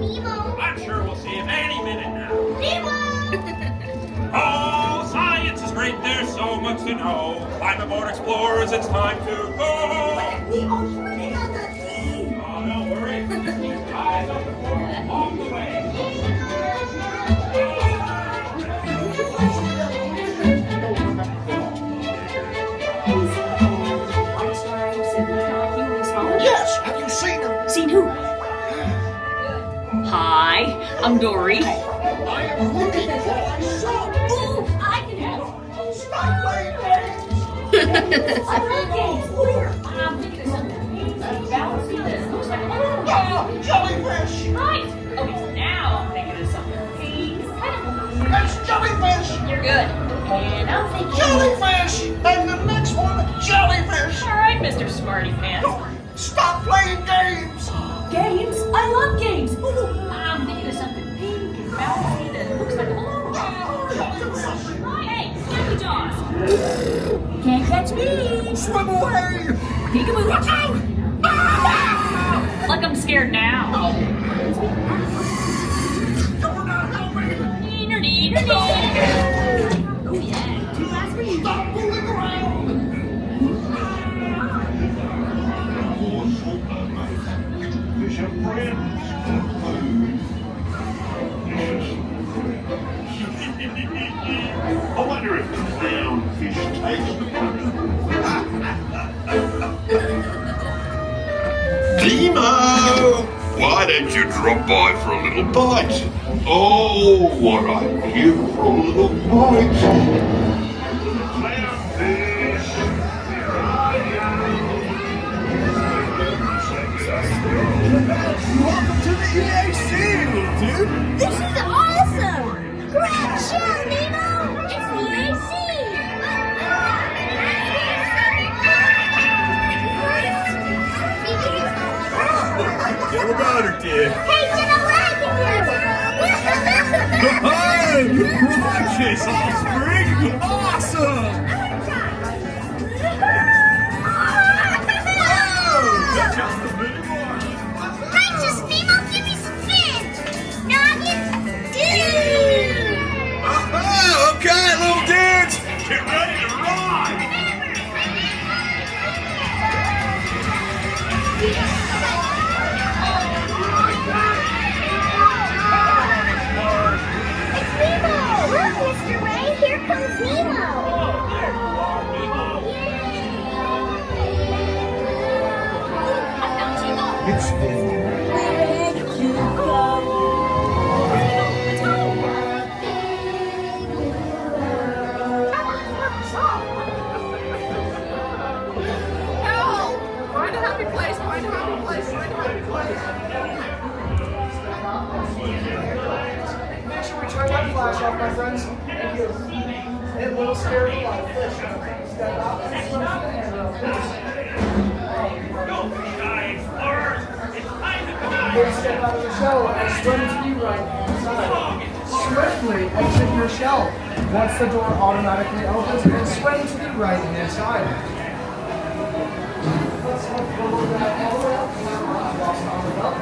Nemo. I'm sure we'll see him any minute now. Nemo! Oh, science is great, there's so much to know. Climb aboard, explorers, it's time to go. Nemo's running on the sea. Oh, don't worry. Eyes on the board along the way. Yes, have you seen him? Seen who? Hi, I'm Dory. I am looking for my son. Ooh, I can help. Stop playing games. I love games. Where? I'm thinking of something. Bouncy that looks like Ah, jellyfish. Right. Okay, now I'm thinking of something. Please. That's jellyfish. You're good. And I'm thinking. Jellyfish. And the next one, jellyfish. All right, Mr. Smarty Pants. Stop playing games. Games? I love games. Ooh, I'm thinking of something pink and bouncy that looks like Hey, snappy jaws. Can't catch me. Swim away. Peekaboo. Watch out. Ah! Like I'm scared now. You're not helping. Neener, neener, neener. Oh yeah, too fast for you. Stop fooling around. Fish are friends for food. I wonder if the clownfish taste the Nemo! Why don't you drop by for a little bite? Oh, what I'd give for a little bite. Clownfish! Welcome to the EAC, dude. This is awesome! Great show, Nemo! It's the AC! Tell about her, kid. Hey, to the Hi! Rocket Offspring! Awesome! That's just a bit more. Righteous Nemo, give me some fins! Noggin, dude! Okay, little dudes! Get ready to ride! Nemo! Look, Mr. Ray, here comes Nemo! Oh, there you are, Nemo. It's been Find a happy place, find a happy place, find a happy place. Make sure we turn that flash off, my friends. Thank you. It will scare a lot of fish. Step out and swim to the handrail, please. Go, DJI Explorers. It's time to go. Please step out of the shell and swim to the right-hand side. Swiftly exit your shell. Once the door automatically opens, and swim to the right-hand side. Let's look forward all the way up. Lost on the belt.